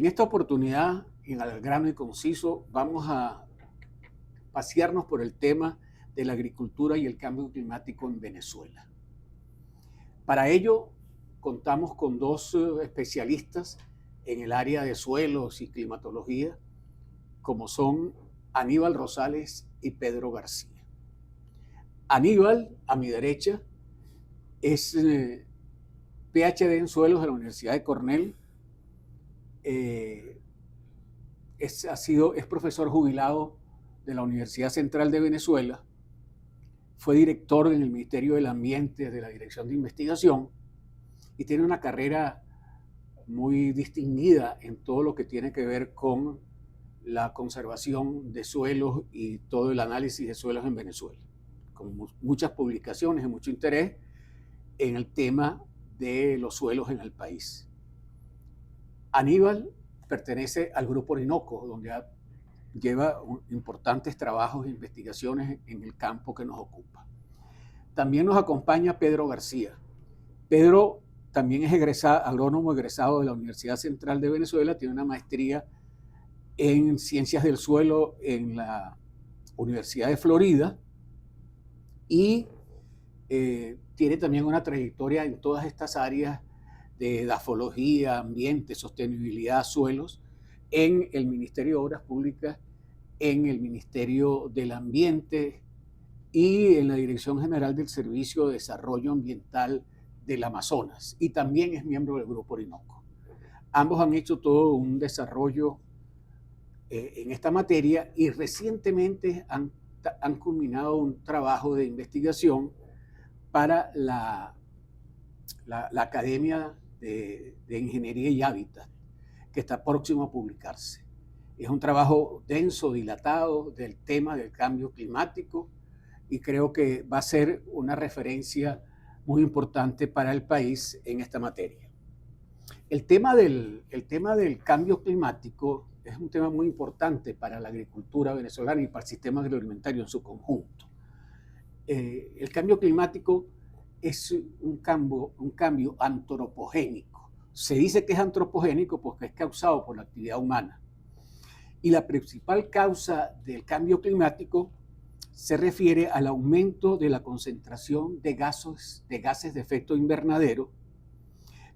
En esta oportunidad, en Al grano y conciso, vamos a pasearnos por el tema de la agricultura y el cambio climático en Venezuela. Para ello, contamos con dos especialistas en el área de suelos y climatología, como son Aníbal Rosales y Pedro García. Aníbal, a mi derecha, es PhD en suelos de la Universidad de Cornell. Es profesor jubilado de la Universidad Central de Venezuela. Fue director en el Ministerio del Ambiente de la Dirección de Investigación y tiene una carrera muy distinguida en todo lo que tiene que ver con la conservación de suelos y todo el análisis de suelos en Venezuela, con muchas publicaciones y mucho interés en el tema de los suelos en el país. Aníbal pertenece al Grupo Orinoco, donde lleva importantes trabajos e investigaciones en el campo que nos ocupa. También nos acompaña Pedro García. Pedro también es agrónomo egresado de la Universidad Central de Venezuela, tiene una maestría en Ciencias del Suelo en la Universidad de Florida y tiene también una trayectoria en todas estas áreas de edafología, ambiente, sostenibilidad, suelos, en el Ministerio de Obras Públicas, en el Ministerio del Ambiente y en la Dirección General del Servicio de Desarrollo Ambiental del Amazonas, y también es miembro del Grupo Orinoco. Ambos han hecho todo un desarrollo en esta materia y recientemente han culminado un trabajo de investigación para la Academia de Ingeniería y Hábitat, que está próximo a publicarse. Es un trabajo denso, dilatado del tema del cambio climático y creo que va a ser una referencia muy importante para el país en esta materia. El tema del cambio climático es un tema muy importante para la agricultura venezolana y para el sistema agroalimentario en su conjunto. El cambio climático es un cambio antropogénico. Se dice que es antropogénico porque es causado por la actividad humana. Y la principal causa del cambio climático se refiere al aumento de la concentración de gases de efecto invernadero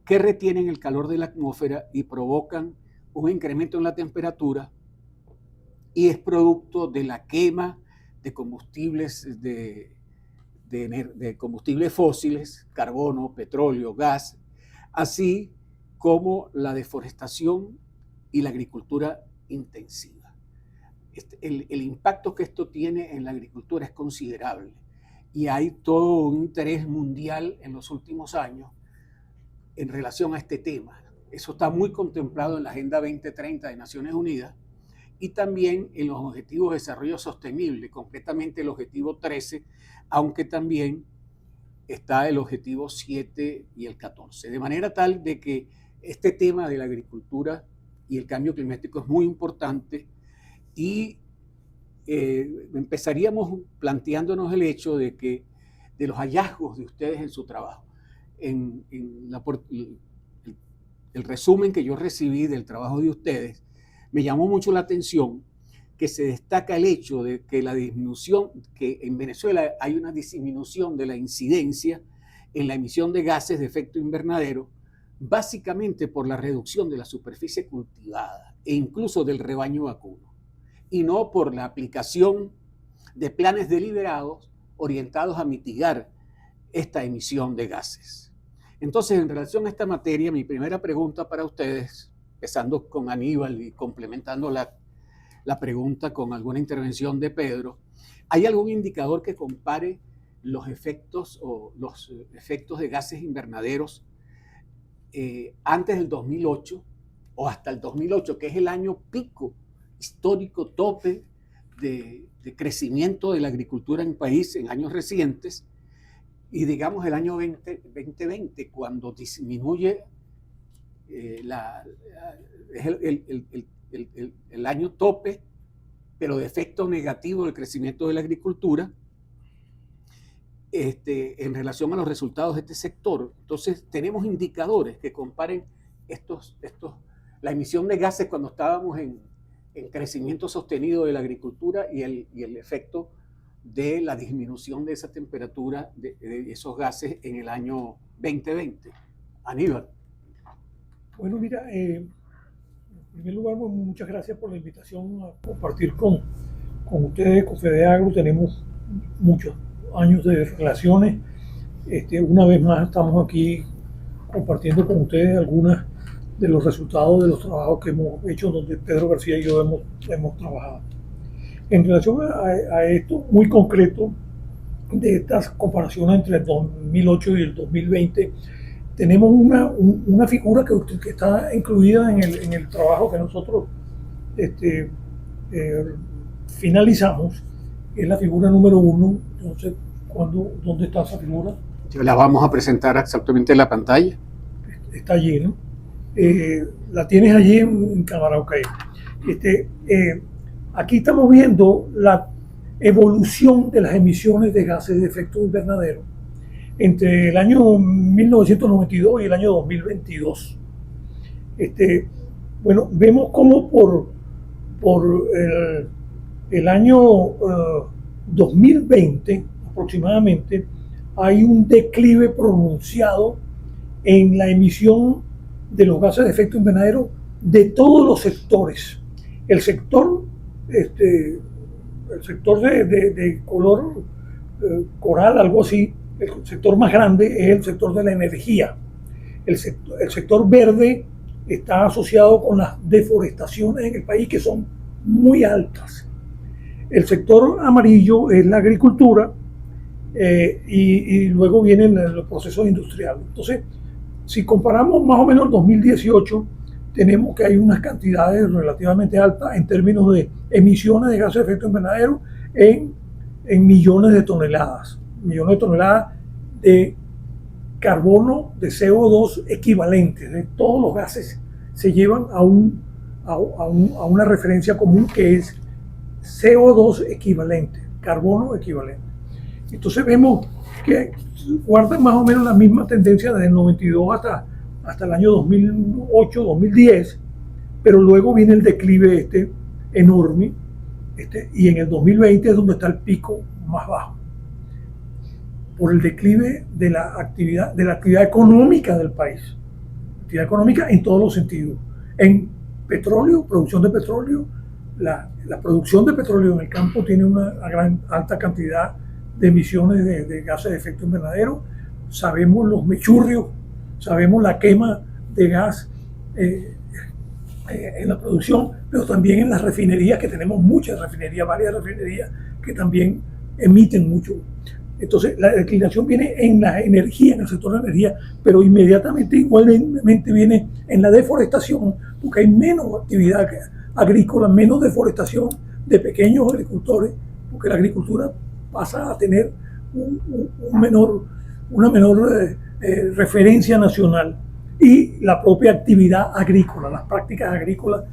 que retienen el calor de la atmósfera y provocan un incremento en la temperatura, y es producto de la quema de combustibles de combustibles fósiles, carbono, petróleo, gas, así como la deforestación y la agricultura intensiva. El impacto que esto tiene en la agricultura es considerable y hay todo un interés mundial en los últimos años en relación a este tema. Eso está muy contemplado en la Agenda 2030 de Naciones Unidas y también en los Objetivos de Desarrollo Sostenible, concretamente el Objetivo 13, aunque también está el Objetivo 7 y el 14. De manera tal de que este tema de la agricultura y el cambio climático es muy importante y empezaríamos planteándonos el hecho de que de los hallazgos de ustedes en su trabajo. El resumen que yo recibí del trabajo de ustedes me llamó mucho la atención que se destaca el hecho de que que en Venezuela hay una disminución de la incidencia en la emisión de gases de efecto invernadero, básicamente por la reducción de la superficie cultivada e incluso del rebaño vacuno, y no por la aplicación de planes deliberados orientados a mitigar esta emisión de gases. Entonces, en relación a esta materia, mi primera pregunta para ustedes, empezando con Aníbal y complementando la pregunta con alguna intervención de Pedro, ¿hay algún indicador que compare los efectos de gases invernaderos antes del 2008 o hasta el 2008, que es el año pico histórico tope de crecimiento de la agricultura en el país en años recientes, y digamos el año 2020, cuando disminuye el año tope, pero de efecto negativo del crecimiento de la agricultura en relación a los resultados de este sector? Entonces tenemos indicadores que comparen estos la emisión de gases cuando estábamos en crecimiento sostenido de la agricultura y el efecto de la disminución de esa temperatura, de esos gases en el año 2020. Aníbal. Bueno, mira, en primer lugar, muchas gracias por la invitación a compartir con ustedes, con FedeAgro. Tenemos muchos años de relaciones. Una vez más estamos aquí compartiendo con ustedes algunas de los resultados de los trabajos que hemos hecho, donde Pedro García y yo hemos trabajado. En relación a esto muy concreto, de estas comparaciones entre el 2008 y el 2020, tenemos una figura que está incluida en el trabajo que nosotros finalizamos, que es la figura número 1. Entonces, ¿dónde está esa figura? La vamos a presentar exactamente en la pantalla. Está allí, ¿no? La tienes allí en cámara, ok. Aquí estamos viendo la evolución de las emisiones de gases de efecto invernadero entre el año 1992 y el año 2022. Bueno, vemos cómo por el año 2020 aproximadamente hay un declive pronunciado en la emisión de los gases de efecto invernadero de todos los sectores. El sector de color coral, algo así, el sector más grande es el sector de la energía. El sector verde está asociado con las deforestaciones en el país, que son muy altas. El sector amarillo es la agricultura, y luego vienen los procesos industriales. Entonces, si comparamos más o menos el 2018, tenemos que hay unas cantidades relativamente altas en términos de emisiones de gases de efecto invernadero en millones de toneladas de carbono, de CO2 equivalentes. De todos los gases se llevan a una referencia común que es CO2 equivalente, carbono equivalente. Entonces vemos que guardan más o menos la misma tendencia desde el 92 hasta el año 2008, 2010, pero luego viene el declive enorme, y en el 2020 es donde está el pico más bajo, por el declive de la actividad económica del país, actividad económica en todos los sentidos, en petróleo, producción de petróleo. La producción de petróleo en el campo tiene una alta cantidad de emisiones de gases de efecto invernadero. Sabemos los mechurrios, sabemos la quema de gas en la producción, pero también en las refinerías, que tenemos muchas refinerías, varias refinerías que también emiten mucho. Entonces, la declinación viene en la energía, en el sector de energía, pero inmediatamente igualmente viene en la deforestación, porque hay menos actividad agrícola, menos deforestación de pequeños agricultores, porque la agricultura pasa a tener una menor referencia nacional, y la propia actividad agrícola, las prácticas agrícolas,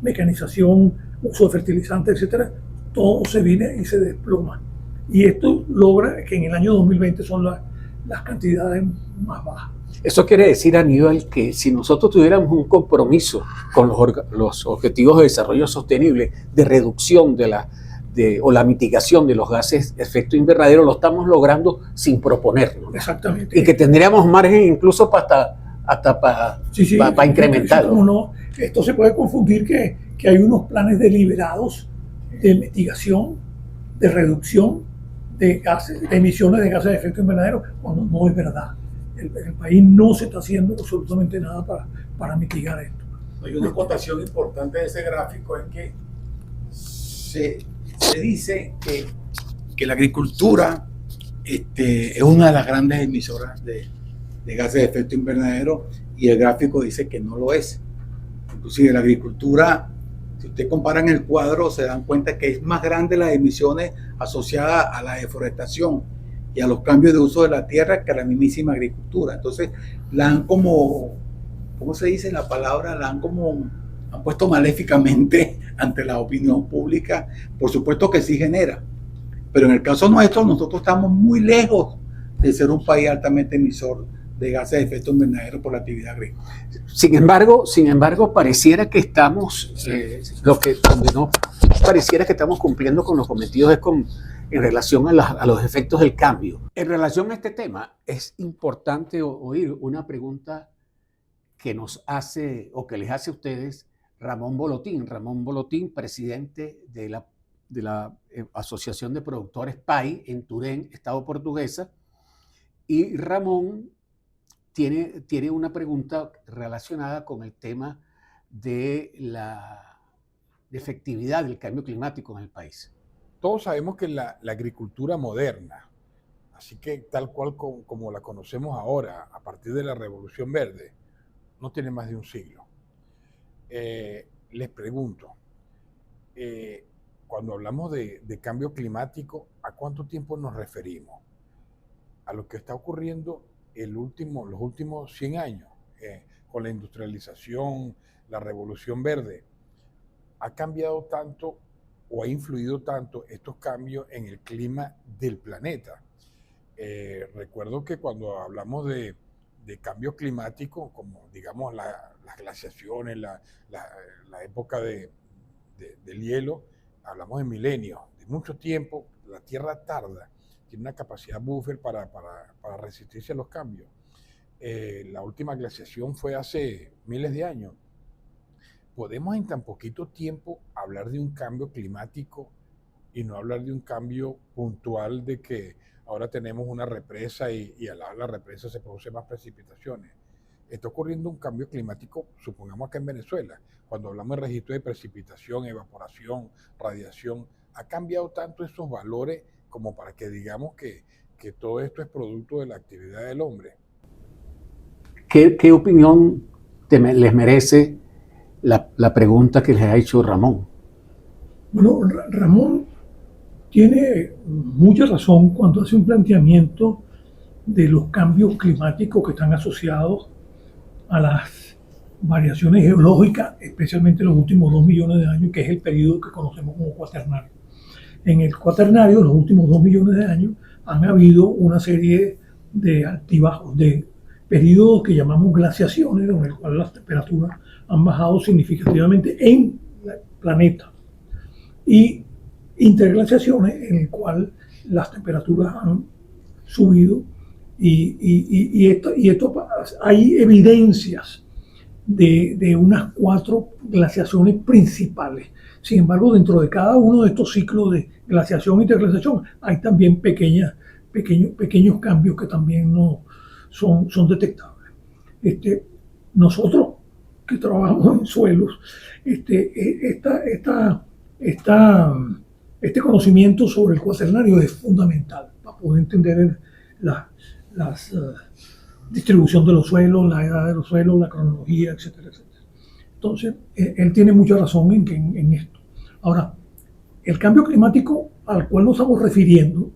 mecanización, uso de fertilizantes, etcétera, todo se viene y se desploma. Y esto logra que en el año 2020 son las cantidades más bajas. Eso quiere decir, Aníbal, que si nosotros tuviéramos un compromiso con los objetivos de desarrollo sostenible, de reducción o la mitigación de los gases de efecto invernadero, lo estamos logrando sin proponerlo. Exactamente. Y que tendríamos margen incluso para incrementarlo. Sí, no, esto se puede confundir que hay unos planes deliberados de mitigación, de reducción de emisiones de gases de efecto invernadero, cuando no es verdad. El país no se está haciendo absolutamente nada para mitigar esto. Hay una acotación importante de ese gráfico, es que se dice que la agricultura es una de las grandes emisoras de gases de efecto invernadero, y el gráfico dice que no lo es. Inclusive la agricultura, si ustedes comparan el cuadro, se dan cuenta que es más grande las emisiones asociadas a la deforestación y a los cambios de uso de la tierra que a la mismísima agricultura. Entonces la han como, ¿cómo se dice la palabra? Han puesto maléficamente ante la opinión pública. Por supuesto que sí genera, pero en el caso nuestro, nosotros estamos muy lejos de ser un país altamente emisor de gases de efecto invernadero por la actividad agrícola. Sin embargo, pareciera que estamos, donde no pareciera que estamos cumpliendo con los cometidos es en relación a los efectos del cambio. En relación a este tema, es importante oír una pregunta que nos hace o que les hace a ustedes Ramón Bolotín. Ramón Bolotín, presidente de la Asociación de Productores PAI en Turén, Estado Portuguesa. Y Ramón tiene una pregunta relacionada con el tema de la efectividad del cambio climático en el país. Todos sabemos que la agricultura moderna, así que tal cual como la conocemos ahora, a partir de la Revolución Verde, no tiene más de un siglo. Les pregunto, cuando hablamos de cambio climático, ¿a cuánto tiempo nos referimos? ¿A lo que está ocurriendo los últimos 100 años, con la industrialización, la Revolución Verde? ¿Ha cambiado tanto o ha influido tanto estos cambios en el clima del planeta? Recuerdo que cuando hablamos de cambio climático, como digamos las glaciaciones, la época del hielo, hablamos de milenios, de mucho tiempo. La Tierra tarda, tiene una capacidad buffer para resistirse a los cambios. La última glaciación fue hace miles de años. ¿Podemos en tan poquito tiempo hablar de un cambio climático y no hablar de un cambio puntual de que ahora tenemos una represa y al lado de la represa se producen más precipitaciones? Está ocurriendo un cambio climático, supongamos acá en Venezuela, cuando hablamos de registro de precipitación, evaporación, radiación, ¿ha cambiado tanto esos valores como para que digamos que todo esto es producto de la actividad del hombre? ¿Qué opinión les merece la pregunta que les ha hecho Ramón? Bueno, Ramón tiene mucha razón cuando hace un planteamiento de los cambios climáticos que están asociados a las variaciones geológicas, especialmente en los últimos 2 millones de años, que es el periodo que conocemos como cuaternario. En el cuaternario, en los últimos 2 millones de años, han habido una serie de altibajos, de periodos que llamamos glaciaciones, en el cual las temperaturas han bajado significativamente en el planeta, y interglaciaciones en el cual las temperaturas han subido, y esto hay evidencias de unas 4 glaciaciones principales. Sin embargo, dentro de cada uno de estos ciclos de glaciación e interglaciación hay también pequeños cambios que también no son detectables. Nosotros que trabajamos en suelos, este conocimiento sobre el cuaternario es fundamental para poder entender la distribución de los suelos, la edad de los suelos, la cronología, etcétera, etcétera. Entonces, él tiene mucha razón en esto. Ahora, el cambio climático al cual nos estamos refiriendo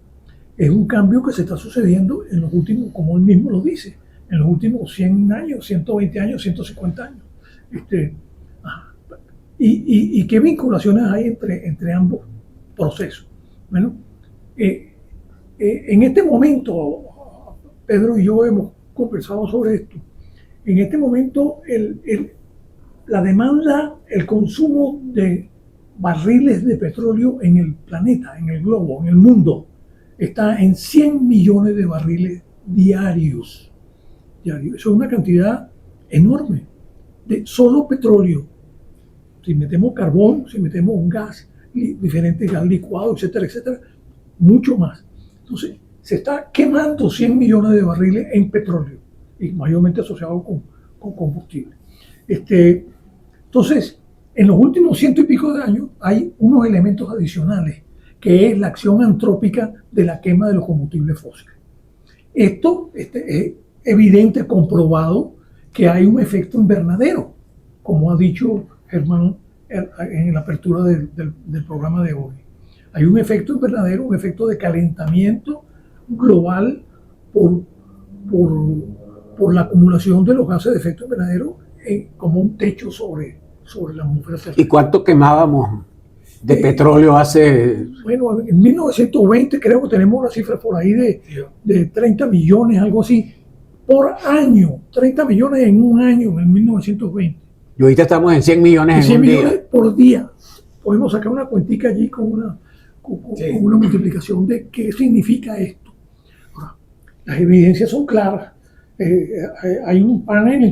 es un cambio que se está sucediendo en los últimos, como él mismo lo dice, en los últimos 100 años, 120 años, 150 años. ¿Y qué vinculaciones hay entre ambos procesos? Bueno, en este momento, Pedro y yo hemos conversado sobre esto. En este momento, la demanda, el consumo de barriles de petróleo en el planeta, en el globo, en el mundo, está en 100 millones de barriles diarios. Eso es una cantidad enorme de solo petróleo. Si metemos carbón, si metemos un gas, diferentes gas licuados, etcétera, etcétera, mucho más. Entonces, se está quemando 100 millones de barriles en petróleo, y mayormente asociado con combustible. Entonces, en los últimos 100 y pico de años hay unos elementos adicionales, que es la acción antrópica de la quema de los combustibles fósiles. Esto es evidente, comprobado, que hay un efecto invernadero, como ha dicho Germán en la apertura del programa de hoy. Hay un efecto invernadero, un efecto de calentamiento global por la acumulación de los gases de efecto invernadero como un techo sobre la atmósfera terrestre. ¿Y cuánto quemábamos de petróleo hace? Bueno, en 1920 creo que tenemos una cifra por ahí de 30 millones, algo así. por año, 30 millones en un año, en el 1920. Y ahorita estamos en 100 millones en 100 un millones día. por día. Podemos sacar una cuentica allí con una multiplicación de qué significa esto. Ahora, las evidencias son claras. Hay un panel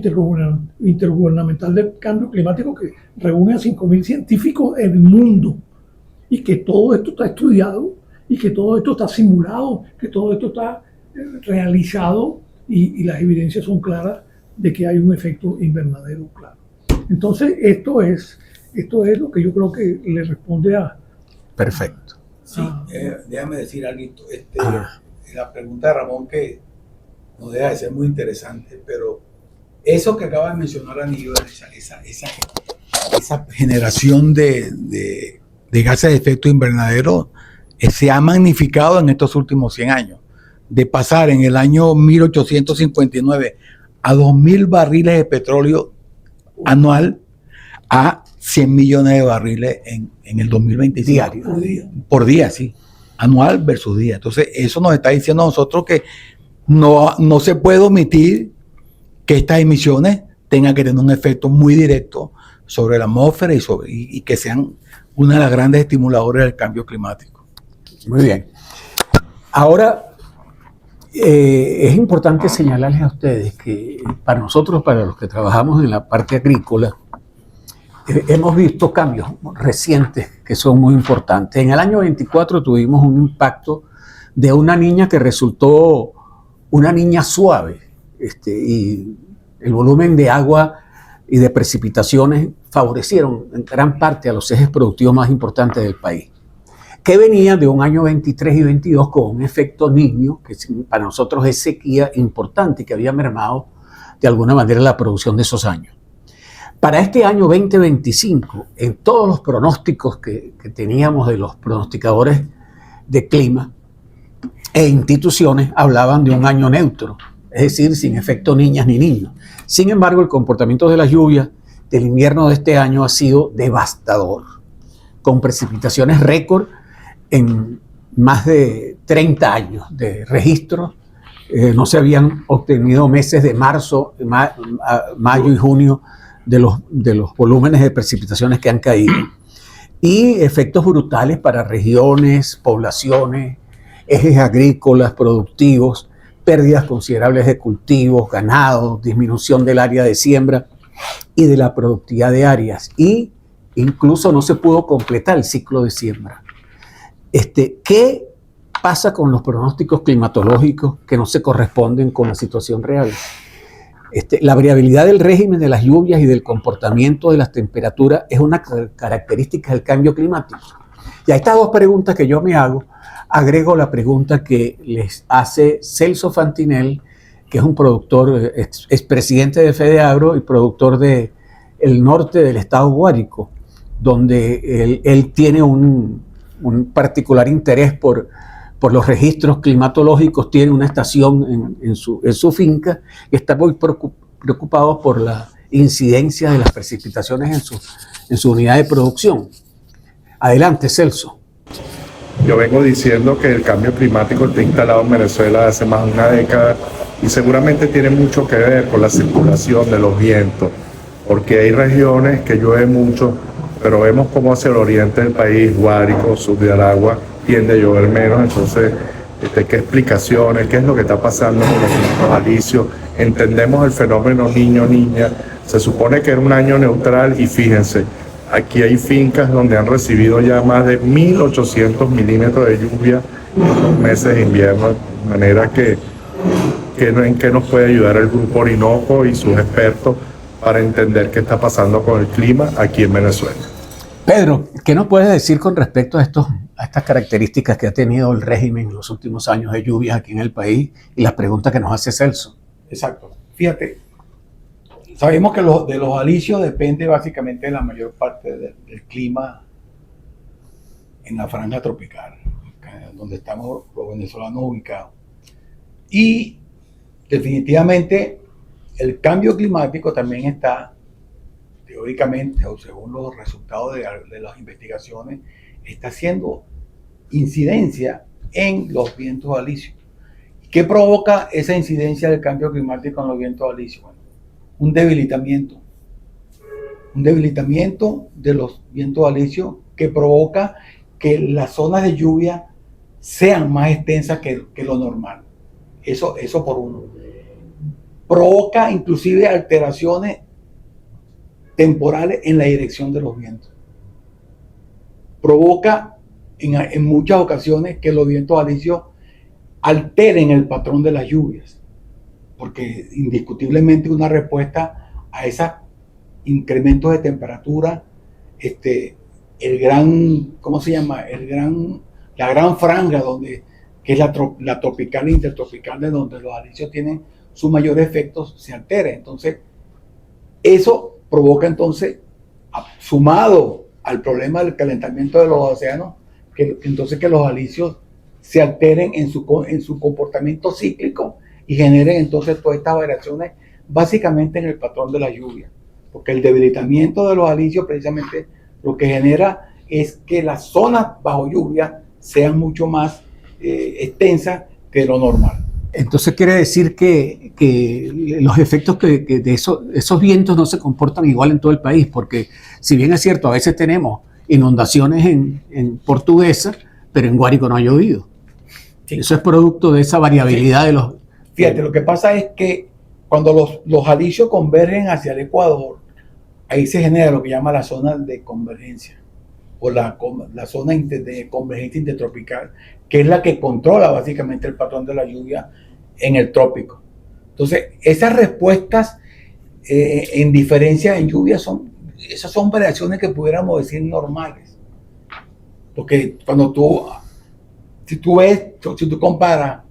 intergubernamental de cambio climático que reúne a 5.000 científicos en el mundo y que todo esto está estudiado y que todo esto está simulado, que todo esto está realizado y las evidencias son claras de que hay un efecto invernadero claro. Entonces, esto es lo que yo creo que le responde a... Perfecto. Sí, déjame decir algo. La pregunta de Ramón que no deja de ser muy interesante, pero eso que acaba de mencionar Aníbal, esa generación de gases de efecto invernadero se ha magnificado en estos últimos 100 años. De pasar en el año 1859 a 2.000 barriles de petróleo anual a 100 millones de barriles en el 2025. Diario. Por día, sí. Anual versus día. Entonces, eso nos está diciendo a nosotros que no se puede omitir que estas emisiones tengan que tener un efecto muy directo sobre la atmósfera y que sean una de las grandes estimuladores del cambio climático. Muy bien. Ahora, es importante señalarles a ustedes que para nosotros, para los que trabajamos en la parte agrícola, hemos visto cambios recientes que son muy importantes. En el año 24 tuvimos un impacto de una niña que resultó una niña suave, y el volumen de agua y de precipitaciones favorecieron en gran parte a los ejes productivos más importantes del país, que venía de un año 23 y 22 con un efecto Niño, que para nosotros es sequía importante, que había mermado de alguna manera la producción de esos años. Para este año 2025, en todos los pronósticos que teníamos de los pronosticadores de clima e instituciones, hablaban de un año neutro, es decir, sin efecto niñas ni niños. Sin embargo, el comportamiento de las lluvias del invierno de este año ha sido devastador, con precipitaciones récord en más de 30 años de registro. No se habían obtenido meses de marzo, mayo y junio de los volúmenes de precipitaciones que han caído. Y efectos brutales para regiones, poblaciones, ejes agrícolas, productivos, pérdidas considerables de cultivos, ganados, disminución del área de siembra y de la productividad de áreas. Y incluso no se pudo completar el ciclo de siembra. ¿Qué pasa con los pronósticos climatológicos que no se corresponden con la situación real? La variabilidad del régimen de las lluvias y del comportamiento de las temperaturas es una característica del cambio climático. Y a estas dos preguntas que yo me hago, agrego la pregunta que les hace Celso Fantinel, que es un productor, expresidente de FedeAgro y productor del norte del estado Guárico, donde él tiene un particular interés por los registros climatológicos, tiene una estación en su finca y está muy preocupado por la incidencia de las precipitaciones en su unidad de producción. Adelante, Celso. Yo vengo diciendo que el cambio climático está instalado en Venezuela hace más de una década y seguramente tiene mucho que ver con la circulación de los vientos, porque hay regiones que llueve mucho, pero vemos cómo hacia el oriente del país, Guárico, sur de Aragua, tiende a llover menos. Entonces, ¿qué explicaciones? ¿Qué es lo que está pasando con los vientos alisios? Entendemos el fenómeno niño-niña. Se supone que era un año neutral y fíjense, aquí hay fincas donde han recibido ya más de 1.800 milímetros de lluvia en los meses de invierno, de manera que en qué nos puede ayudar el Grupo Orinoco y sus expertos para entender qué está pasando con el clima aquí en Venezuela. Pedro, ¿qué nos puedes decir con respecto a estas características que ha tenido el régimen en los últimos años de lluvias aquí en el país y las preguntas que nos hace Celso? Exacto. Fíjate, sabemos que de los alisios depende básicamente la mayor parte del clima en la franja tropical, donde estamos los venezolanos ubicados. Y definitivamente el cambio climático también está, teóricamente, o según los resultados de las investigaciones, está haciendo incidencia en los vientos alisios. ¿Qué provoca esa incidencia del cambio climático en los vientos alisios? Bueno, un debilitamiento de los vientos alisios que provoca que las zonas de lluvia sean más extensas que lo normal. Eso por uno. Provoca inclusive alteraciones temporales en la dirección de los vientos. Provoca en muchas ocasiones que los vientos alisios alteren el patrón de las lluvias, porque indiscutiblemente una respuesta a esos incrementos de temperatura, el gran, ¿cómo se llama? La gran franja que es la tropical e intertropical, de donde los alisios tienen sus mayores efectos, se altera. Entonces, eso provoca entonces, sumado al problema del calentamiento de los océanos, que los alisios se alteren en su comportamiento cíclico y generen entonces todas estas variaciones básicamente en el patrón de la lluvia, porque el debilitamiento de los alisios precisamente lo que genera es que las zonas bajo lluvia sean mucho más extensas que lo normal. Entonces quiere decir que los efectos de esos vientos no se comportan igual en todo el país, porque si bien es cierto, a veces tenemos inundaciones en Portuguesa, pero en Guárico no ha llovido. Sí. Eso es producto de esa variabilidad, sí, de los... Fíjate, lo que pasa es que cuando los alisios convergen hacia el Ecuador, ahí se genera lo que llama la zona de convergencia, o la zona de convergencia intertropical, que es la que controla básicamente el patrón de la lluvia en el trópico. Entonces, esas respuestas en diferencia en lluvia esas son variaciones que pudiéramos decir normales. Porque si tú comparas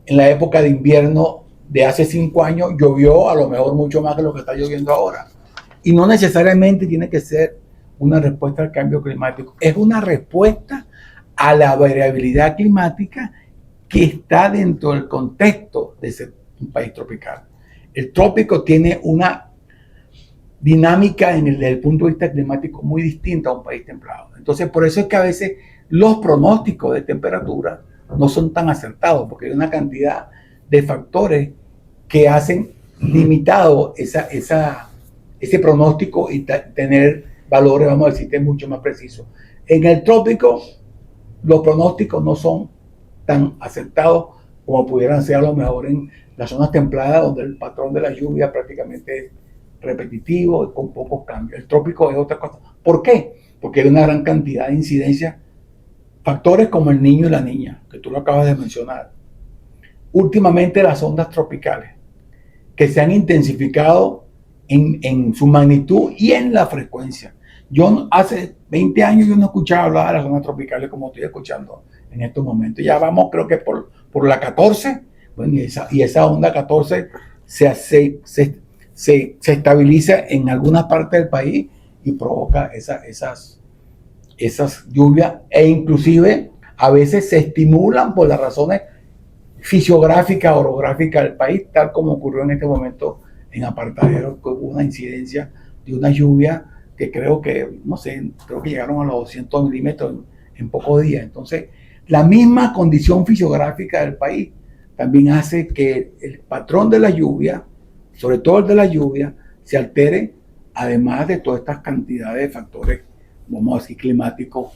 en la época de invierno de hace 5 años, llovió a lo mejor mucho más que lo que está lloviendo ahora. Y no necesariamente tiene que ser una respuesta al cambio climático, es una respuesta a la variabilidad climática que está dentro del contexto de un país tropical. El trópico tiene una dinámica desde el punto de vista climático muy distinta a un país templado. Entonces, por eso es que a veces los pronósticos de temperatura no son tan acertados, porque hay una cantidad de factores que hacen limitado ese pronóstico y tener valores, vamos a decir, mucho más precisos. En el trópico, los pronósticos no son tan acertados como pudieran ser a lo mejor en las zonas templadas, donde el patrón de la lluvia prácticamente es repetitivo y con pocos cambios. El trópico es otra cosa. ¿Por qué? Porque hay una gran cantidad de incidencias, factores como el niño y la niña, que tú lo acabas de mencionar. Últimamente las ondas tropicales, que se han intensificado en su magnitud y en la frecuencia. Yo hace 20 años yo no escuchaba hablar de las ondas tropicales como estoy escuchando en estos momentos. Ya vamos, creo que por la 14, bueno, y esa onda 14 se estabiliza en algunas partes del país y provoca esas lluvias, e inclusive a veces se estimulan por las razones fisiográficas, orográficas del país, tal como ocurrió en este momento en Apartadero, con una incidencia de una lluvia que creo que llegaron a los 200 milímetros en pocos días. Entonces, la misma condición fisiográfica del país también hace que el patrón de la lluvia, sobre todo el de la lluvia, se altere, además de todas estas cantidades de factores, vamos a decir, climáticos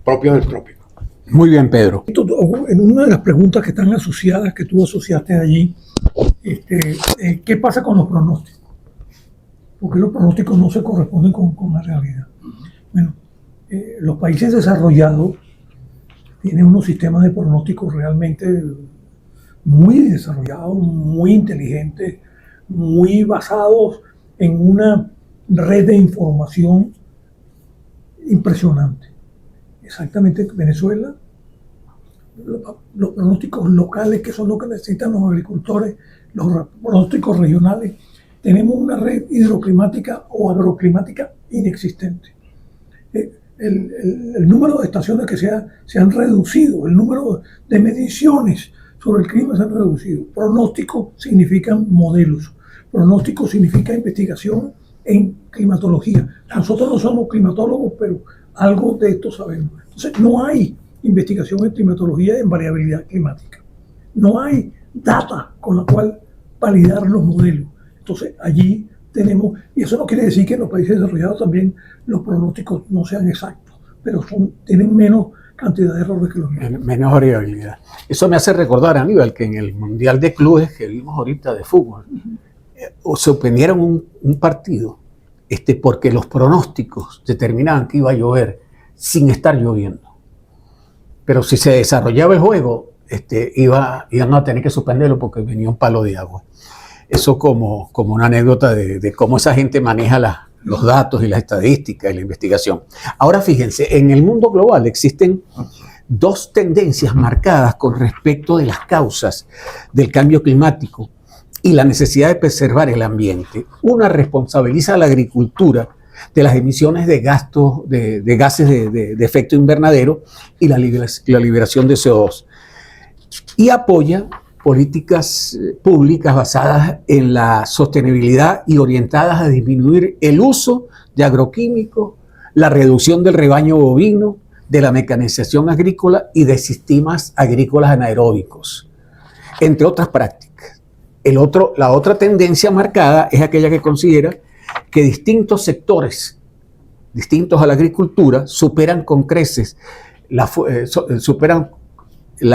propios del trópico. Muy bien, Pedro. En una de las preguntas que están asociadas, que tú asociaste allí, ¿qué pasa con los pronósticos? Porque los pronósticos no se corresponden con la realidad. Bueno, los países desarrollados tienen unos sistemas de pronósticos realmente muy desarrollados, muy inteligentes, muy basados en una red de información impresionante. Exactamente, en Venezuela, los pronósticos locales, que son lo que necesitan los agricultores, los pronósticos regionales, tenemos una red hidroclimática o agroclimática inexistente. El número de estaciones que se han reducido, el número de mediciones sobre el clima se han reducido. Pronóstico significan modelos, pronóstico significa investigación en climatología. Nosotros no somos climatólogos, pero algo de esto sabemos. Entonces, no hay investigación en climatología en variabilidad climática. no hay data con la cual validar los modelos. Entonces allí tenemos, y eso no quiere decir que en los países desarrollados también los pronósticos no sean exactos, pero tienen menos cantidad de errores que los nuestros. Menos variabilidad. Eso me hace recordar, Aníbal, que en el Mundial de Clubes que vimos ahorita de fútbol, suspendieron un partido porque los pronósticos determinaban que iba a llover sin estar lloviendo. Pero si se desarrollaba el juego, iban a tener que suspenderlo porque venía un palo de agua. Eso como una anécdota de cómo esa gente maneja los datos y las estadísticas y la investigación. Ahora fíjense, en el mundo global existen dos tendencias marcadas con respecto de las causas del cambio climático y la necesidad de preservar el ambiente. Una responsabiliza a la agricultura de las emisiones de gases de efecto invernadero y la liberación de CO2. Y apoya políticas públicas basadas en la sostenibilidad y orientadas a disminuir el uso de agroquímicos, la reducción del rebaño bovino, de la mecanización agrícola y de sistemas agrícolas anaeróbicos, entre otras prácticas. La otra tendencia marcada es aquella que considera que distintos sectores, distintos a la agricultura, superan con creces la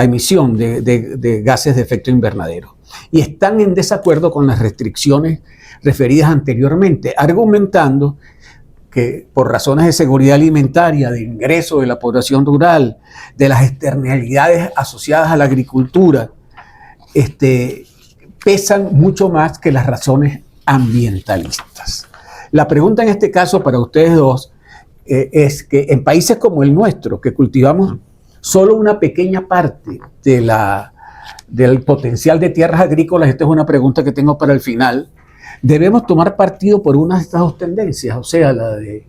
emisión de gases de efecto invernadero y están en desacuerdo con las restricciones referidas anteriormente, argumentando que por razones de seguridad alimentaria, de ingreso de la población rural, de las externalidades asociadas a la agricultura, pesan mucho más que las razones ambientalistas. La pregunta en este caso para ustedes dos es que en países como el nuestro, que cultivamos solo una pequeña parte del potencial de tierras agrícolas, esta es una pregunta que tengo para el final, debemos tomar partido por una de estas dos tendencias, o sea, la de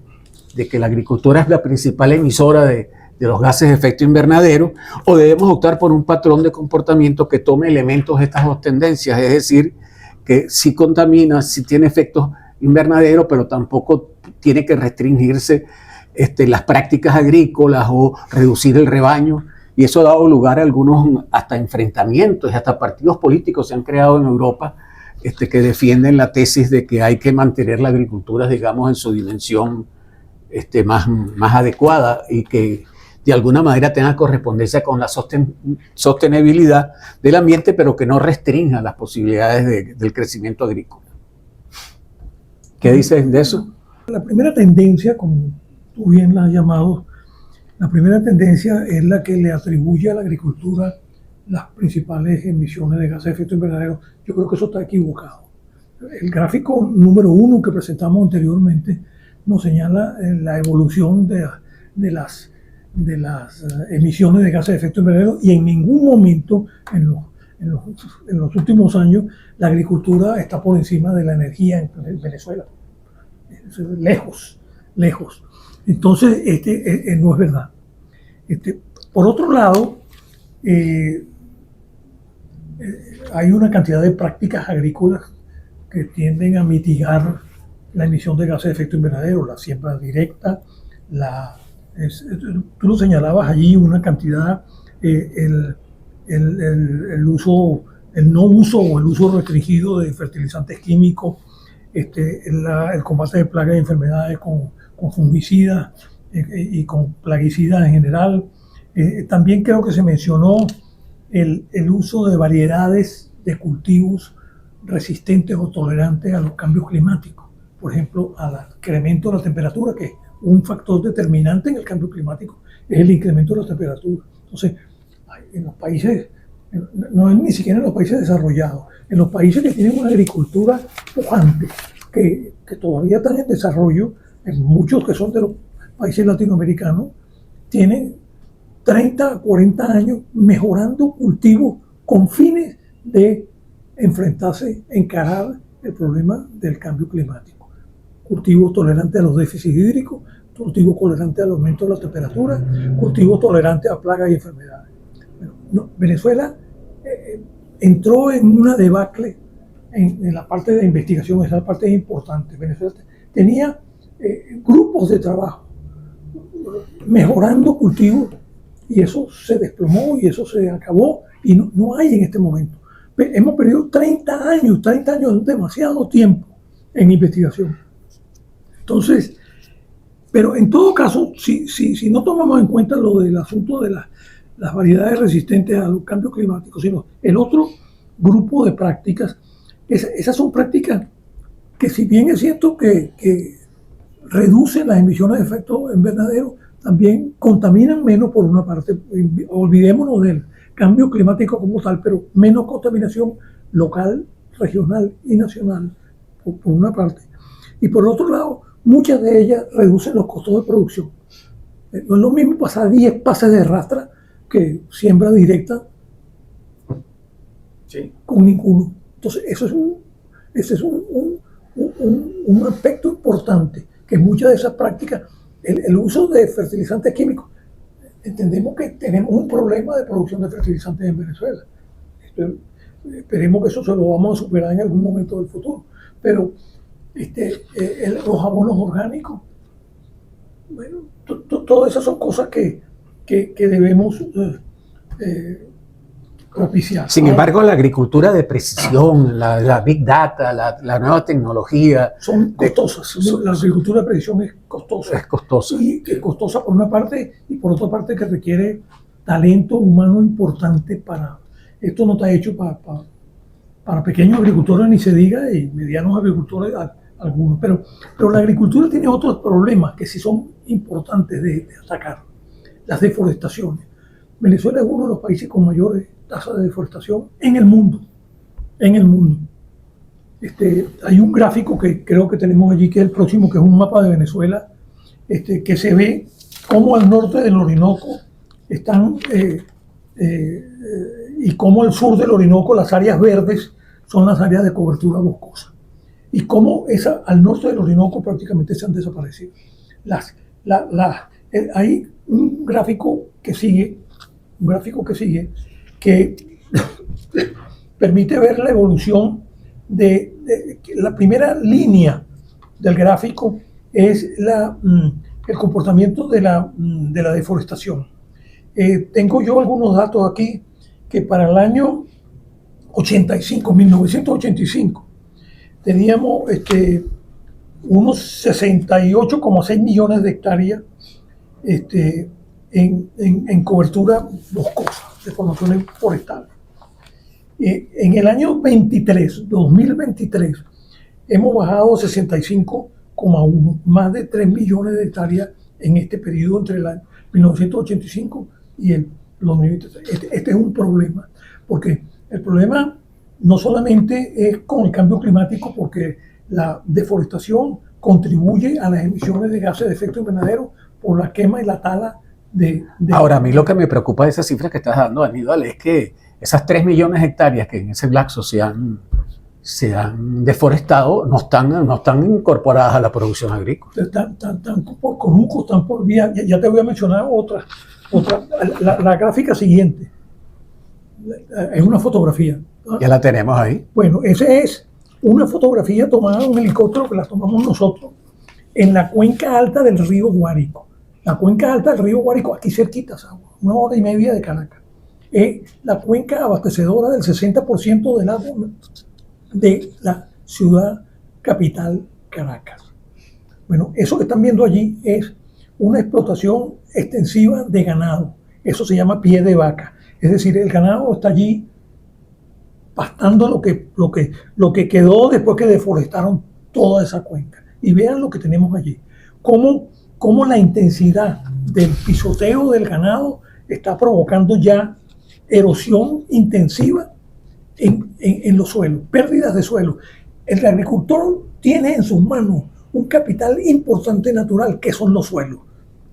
que la agricultura es la principal emisora de los gases de efecto invernadero, o debemos optar por un patrón de comportamiento que tome elementos de estas dos tendencias, es decir, que sí contamina, sí tiene efectos invernaderos, pero tampoco tiene que restringirse las prácticas agrícolas o reducir el rebaño, y eso ha dado lugar a algunos hasta enfrentamientos y hasta partidos políticos se han creado en Europa que defienden la tesis de que hay que mantener la agricultura, digamos, en su dimensión más adecuada y que de alguna manera tenga correspondencia con la sostenibilidad del ambiente, pero que no restrinja las posibilidades del crecimiento agrícola. ¿Qué dicen de eso? La primera tendencia, como tú bien la has llamado, la primera tendencia es la que le atribuye a la agricultura las principales emisiones de gases de efecto invernadero. Yo creo que eso está equivocado. El gráfico número 1 que presentamos anteriormente nos señala la evolución de las emisiones de gases de efecto invernadero y en ningún momento en los últimos años la agricultura está por encima de la energía en Venezuela. Lejos. Entonces, no es verdad. Por otro lado, hay una cantidad de prácticas agrícolas que tienden a mitigar la emisión de gases de efecto invernadero, la siembra directa, tú lo señalabas allí, una cantidad, el no uso o el uso restringido de fertilizantes químicos, el combate de plagas y enfermedades con fungicidas y con plaguicidas en general. También creo que se mencionó el uso de variedades de cultivos resistentes o tolerantes a los cambios climáticos, por ejemplo, al incremento de la temperatura, que es un factor determinante en el cambio climático, es el incremento de la temperatura. Entonces, en los países, ni siquiera en los países desarrollados, en los países que tienen una agricultura pujante, que todavía están en desarrollo, en muchos que son de los países latinoamericanos, tienen 30, 40 años mejorando cultivos con fines de encarar el problema del cambio climático. Cultivos tolerantes a los déficits hídricos, cultivos tolerantes al aumento de la temperatura, cultivos tolerantes a plagas y enfermedades. Venezuela entró en una debacle en la parte de investigación, esa parte es importante. Venezuela tenía grupos de trabajo mejorando cultivos y eso se desplomó y eso se acabó Y no hay en este momento. Hemos perdido 30 años es demasiado tiempo en investigación. Entonces, pero en todo caso, si no tomamos en cuenta lo del asunto de las variedades resistentes a los cambios climáticos, sino el otro grupo de prácticas, esas son prácticas que, si bien es cierto que reducen las emisiones de efecto invernadero, también contaminan menos por una parte. Olvidémonos del cambio climático como tal, pero menos contaminación local, regional y nacional, por una parte. Y por otro lado, muchas de ellas reducen los costos de producción. No es lo mismo pasar 10 pases de rastra que siembra directa con ninguno. Entonces, ese es un aspecto importante, que muchas de esas prácticas, el uso de fertilizantes químicos, entendemos que tenemos un problema de producción de fertilizantes en Venezuela. Esperemos que eso se lo vamos a superar en algún momento del futuro. Pero los abonos orgánicos, bueno, todas esas son cosas que debemos propiciar. Sin embargo, la agricultura de precisión, la Big Data, la nueva tecnología... Son costosas. La agricultura de precisión es costosa. Es costosa. Y es costosa por una parte, y por otra parte que requiere talento humano importante para... Esto no está hecho para pequeños agricultores, ni se diga, y medianos agricultores algunos. Pero la agricultura tiene otros problemas que sí son importantes de atacar. Las deforestaciones. Venezuela es uno de los países con mayores tasas de deforestación en el mundo. Hay un gráfico que creo que tenemos allí, que es el próximo, que es un mapa de Venezuela, que se ve cómo al norte del Orinoco están, y cómo al sur del Orinoco las áreas verdes son las áreas de cobertura boscosa. Y cómo al norte del Orinoco prácticamente se han desaparecido. Hay un gráfico que sigue, que permite ver la evolución de la primera línea del gráfico es el comportamiento de la deforestación. Tengo yo algunos datos aquí que para el año 1985, teníamos unos 68,6 millones de hectáreas en cobertura boscosa, de formaciones forestales. En el año 2023, hemos bajado 65,1, más de 3 millones de hectáreas en este periodo entre el año 1985 y el 2023. Este es un problema, porque el problema no solamente es con el cambio climático, porque la deforestación contribuye a las emisiones de gases de efecto invernadero por la quema y la tala de... Ahora, a mí lo que me preocupa de esas cifras que estás dando, Aníbal, es que esas 3 millones de hectáreas que en ese lapso se han deforestado no están incorporadas a la producción agrícola. Están por conuco, están por vía. Ya te voy a mencionar otra. La gráfica siguiente es una fotografía, ¿no? Ya la tenemos ahí. Bueno, esa es una fotografía tomada en un helicóptero que la tomamos nosotros en la cuenca alta del río Guárico. La cuenca alta del río Guárico, aquí cerquita, 1 hora y media de Caracas. Es la cuenca abastecedora del 60% del agua de la ciudad capital, Caracas. Bueno, eso que están viendo allí es una explotación extensiva de ganado. Eso se llama pie de vaca. Es decir, el ganado está allí pastando lo que quedó después que deforestaron toda esa cuenca. Y vean lo que tenemos allí. Cómo la intensidad del pisoteo del ganado está provocando ya erosión intensiva en los suelos, pérdidas de suelo. El agricultor tiene en sus manos un capital importante natural, que son los suelos.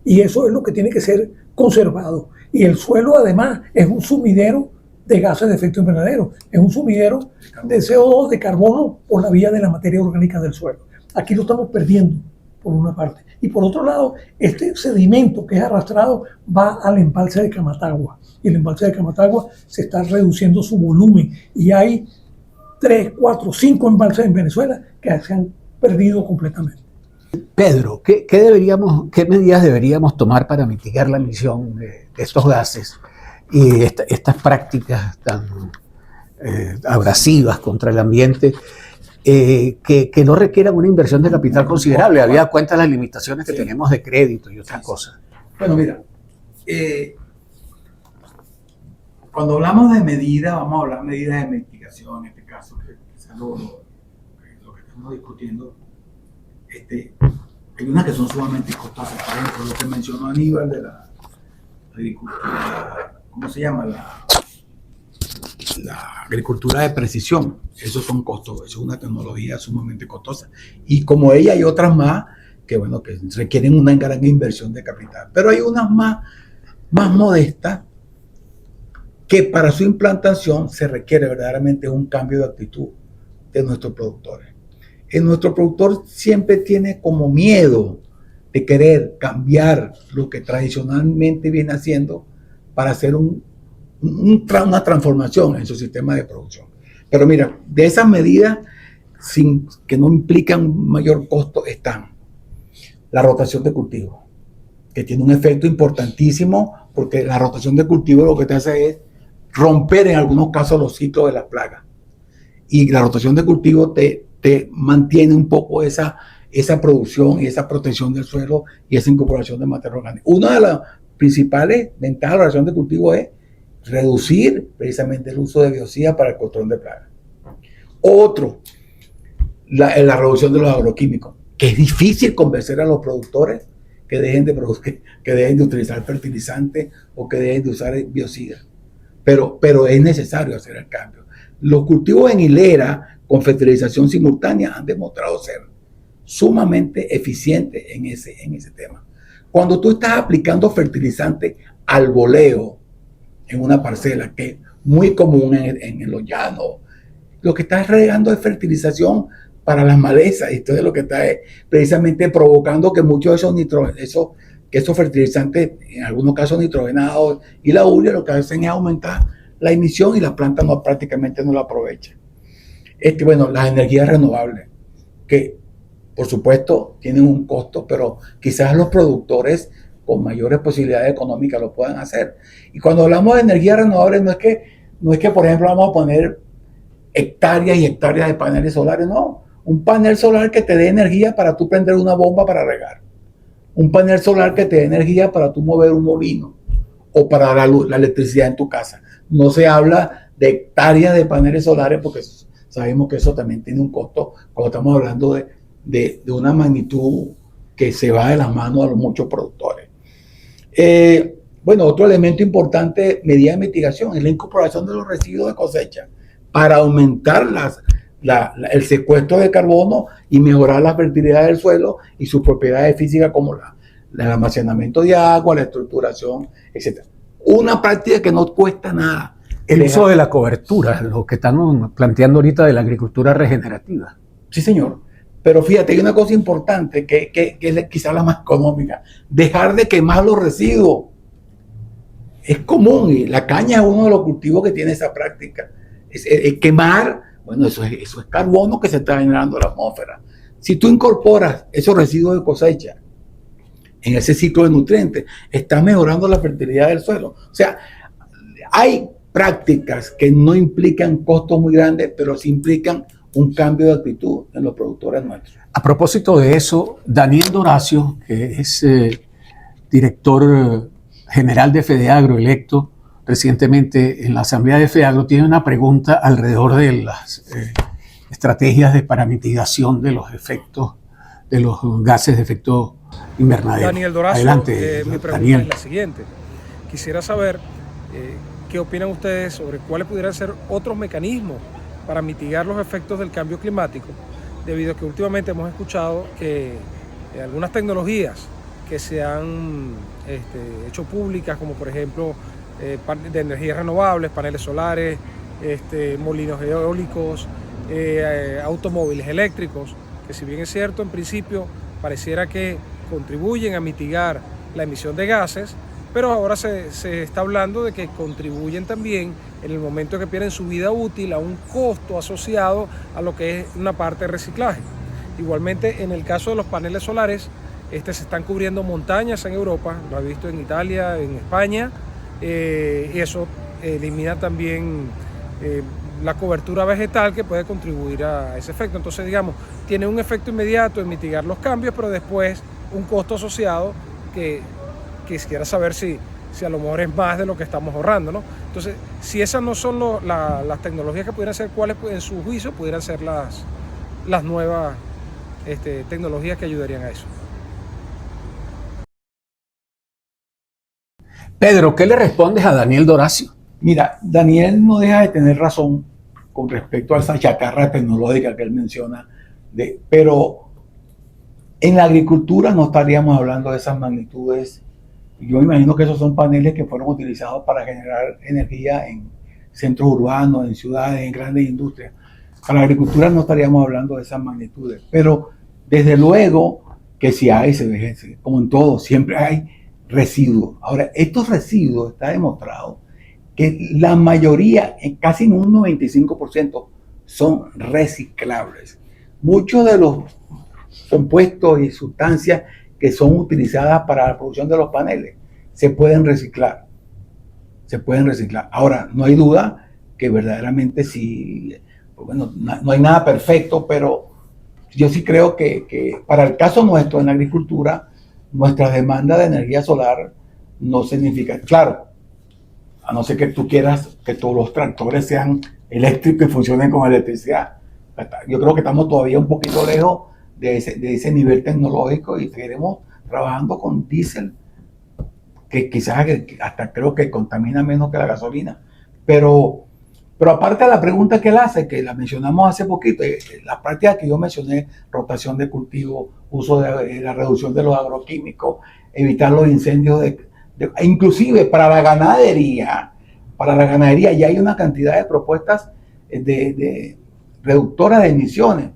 Y eso es lo que tiene que ser conservado. Y el suelo, además, es un sumidero de gases de efecto invernadero. Es un sumidero de CO2, de carbono, por la vía de la materia orgánica del suelo. Aquí lo estamos perdiendo, por una parte. Y por otro lado, este sedimento que es arrastrado va al embalse de Camatagua. Y el embalse de Camatagua se está reduciendo su volumen. Y hay 3, 4, 5 embalses en Venezuela que se han perdido completamente. Pedro, ¿qué medidas deberíamos tomar para mitigar la emisión de estos gases? y estas prácticas tan abrasivas contra el ambiente, que no requieran una inversión de capital considerable, habida cuenta de las limitaciones que tenemos de crédito y otras cosas. Bueno, mira, cuando hablamos de medidas, vamos a hablar de medidas de mitigación, en este caso, que es lo que estamos discutiendo. Hay unas que son sumamente costosas, por ejemplo, lo que mencionó Aníbal de la agricultura, ¿cómo se llama? La agricultura de precisión. Esos son costos, eso es una tecnología sumamente costosa. Y como ella hay otras más que, bueno, que requieren una gran inversión de capital. Pero hay unas más modestas que para su implantación se requiere verdaderamente un cambio de actitud de nuestros productores. Nuestro productor siempre tiene como miedo de querer cambiar lo que tradicionalmente viene haciendo para hacer una transformación en su sistema de producción. Pero mira, de esas medidas que no implican un mayor costo están la rotación de cultivo, que tiene un efecto importantísimo, porque la rotación de cultivo lo que te hace es romper en algunos casos los ciclos de las plagas. Y la rotación de cultivo te mantiene un poco esa producción y esa protección del suelo y esa incorporación de materia orgánica. Una de las principales ventajas de la rotación de cultivo es reducir precisamente el uso de biocidas para el control de plagas. Otro, la reducción de los agroquímicos, que es difícil convencer a los productores que dejen de utilizar fertilizantes o que dejen de usar biocidas. Pero es necesario hacer el cambio. Los cultivos en hilera con fertilización simultánea han demostrado ser sumamente eficientes en ese tema. Cuando tú estás aplicando fertilizante al voleo en una parcela, que es muy común en los llanos, lo que estás regando es fertilización para las malezas, y entonces lo que está es precisamente provocando que muchos de esos fertilizantes, en algunos casos nitrogenados y la urea, lo que hacen es aumentar la emisión y la planta prácticamente no la aprovecha. Bueno, las energías renovables, que por supuesto tienen un costo, pero quizás los productores con mayores posibilidades económicas lo puedan hacer. Y cuando hablamos de energías renovables, no es que por ejemplo vamos a poner hectáreas y hectáreas de paneles solares, no. Un panel solar que te dé energía para tú prender una bomba para regar. Un panel solar que te dé energía para tú mover un molino o para la electricidad en tu casa. No se habla de hectáreas de paneles solares porque sabemos que eso también tiene un costo cuando estamos hablando de una magnitud que se va de las manos a los muchos productores. Bueno, otro elemento importante, medida de mitigación, es la incorporación de los residuos de cosecha para aumentar el secuestro de carbono y mejorar la fertilidad del suelo y sus propiedades físicas como el almacenamiento de agua, la estructuración, etc. Una práctica que no cuesta nada. El uso de la cobertura, lo que estamos planteando ahorita de la agricultura regenerativa. Sí, señor. Pero fíjate, hay una cosa importante que es quizás la más económica. Dejar de quemar los residuos. Es común y la caña es uno de los cultivos que tiene esa práctica. Quemar, bueno, eso es carbono que se está generando en la atmósfera. Si tú incorporas esos residuos de cosecha en ese ciclo de nutrientes, estás mejorando la fertilidad del suelo. O sea, hay prácticas que no implican costos muy grandes, pero sí implican un cambio de actitud en los productores nuestros. A propósito de eso, Daniel Doracio, que es director general de FEDEAGRO, electo recientemente en la Asamblea de FEDEAGRO, tiene una pregunta alrededor de las estrategias para mitigación de los efectos de los gases de efecto invernadero. Daniel Doracio, adelante, mi pregunta Daniel. es la siguiente. Quisiera saber qué opinan ustedes sobre cuáles pudieran ser otros mecanismos para mitigar los efectos del cambio climático, debido a que últimamente hemos escuchado que algunas tecnologías que se han hecho públicas, como por ejemplo de energías renovables, paneles solares, molinos eólicos, automóviles eléctricos, que si bien es cierto, en principio pareciera que contribuyen a mitigar la emisión de gases, pero ahora se está hablando de que contribuyen también en el momento que pierden su vida útil a un costo asociado a lo que es una parte de reciclaje. Igualmente, en el caso de los paneles solares, se están cubriendo montañas en Europa, lo he visto en Italia, en España, y eso elimina también la cobertura vegetal que puede contribuir a ese efecto. Entonces, digamos, tiene un efecto inmediato en mitigar los cambios, pero después un costo asociado que quisiera saber si a lo mejor es más de lo que estamos ahorrando, ¿no? Entonces, si esas no son las tecnologías que pudieran ser, ¿cuáles en su juicio pudieran ser las nuevas tecnologías que ayudarían a eso? Pedro, ¿qué le respondes a Daniel Doracio? Mira, Daniel no deja de tener razón con respecto a esa chatarra tecnológica que él menciona, pero en la agricultura no estaríamos hablando de esas magnitudes. Yo imagino que esos son paneles que fueron utilizados para generar energía en centros urbanos, en ciudades, en grandes industrias. Para la agricultura no estaríamos hablando de esas magnitudes, pero desde luego que si hay, como en todo, siempre hay residuos. Ahora, estos residuos está demostrado que la mayoría, casi en un 95%, son reciclables. Muchos de los compuestos y sustancias que son utilizadas para la producción de los paneles se pueden reciclar. Se pueden reciclar. Ahora, no hay duda que verdaderamente sí, bueno, no hay nada perfecto, pero yo sí creo que para el caso nuestro en la agricultura, nuestra demanda de energía solar no significa, claro, a no ser que tú quieras que todos los tractores sean eléctricos y funcionen con electricidad. Yo creo que estamos todavía un poquito lejos de ese nivel tecnológico y seguiremos trabajando con diésel, que quizás hasta creo que contamina menos que la gasolina. Pero aparte de la pregunta que él hace, que la mencionamos hace poquito, las prácticas que yo mencioné, rotación de cultivo, uso de la reducción de los agroquímicos, evitar los incendios, inclusive para la ganadería ya hay una cantidad de propuestas de reductoras de emisiones,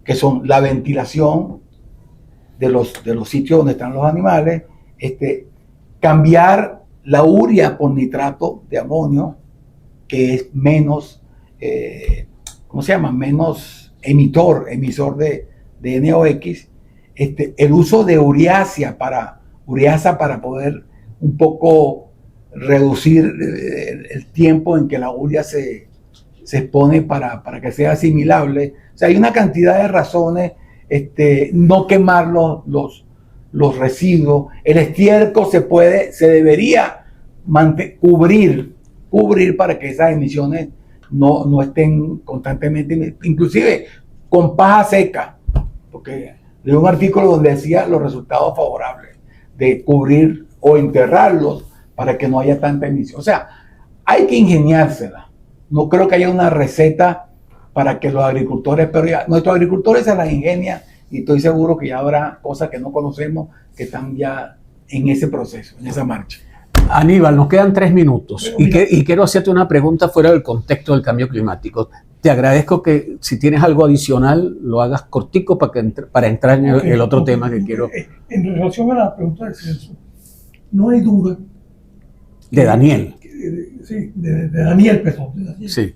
que son la ventilación de los sitios donde están los animales, cambiar la urea por nitrato de amonio, que es menos, ¿cómo se llama? Menos emisor de NOx, el uso de ureasa para poder un poco reducir el tiempo en que la urea se expone para que sea asimilable. O sea, hay una cantidad de razones, no quemar los residuos. El estiércol se debería cubrir para que esas emisiones no estén constantemente, inclusive con paja seca, porque leí un artículo donde decía los resultados favorables de cubrir o enterrarlos para que no haya tanta emisión. O sea, hay que ingeniársela. No creo que haya una receta para que los agricultores, pero ya nuestros agricultores se las ingenian y estoy seguro que ya habrá cosas que no conocemos que están ya en ese proceso, en esa marcha. Aníbal, nos quedan 3 minutos y quiero hacerte una pregunta fuera del contexto del cambio climático. Te agradezco que si tienes algo adicional lo hagas cortico para entrar en el otro tema que quiero. En relación a la pregunta de Celso, no hay duda. De Daniel. Sí, de Daniel, perdón. De Daniel. Sí.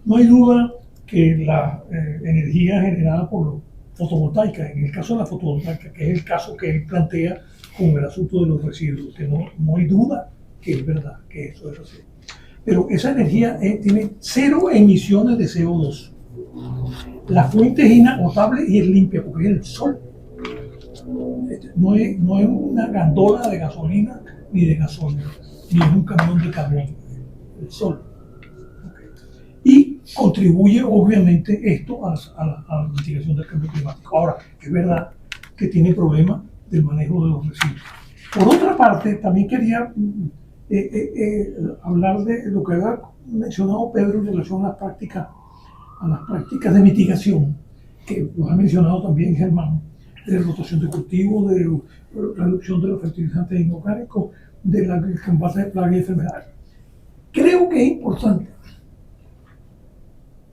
No hay duda que la energía generada por fotovoltaica, en el caso de la fotovoltaica, que es el caso que él plantea con el asunto de los residuos, que no hay duda que es verdad, que eso es así. Pero esa energía tiene 0 emisiones de CO2. La fuente es inagotable y es limpia porque es el sol. No es una gandola de gasolina ni de gasolina, ni es un camión de carbón, el sol. Y contribuye obviamente esto a la mitigación del cambio climático. Ahora, es verdad que tiene problemas del manejo de los residuos. Por otra parte, también quería hablar de lo que había mencionado Pedro en relación a las prácticas de mitigación, que lo ha mencionado también Germán, de rotación de cultivo, de reducción de los fertilizantes inorgánicos, del combate de plagas y enfermedades. Creo que es importante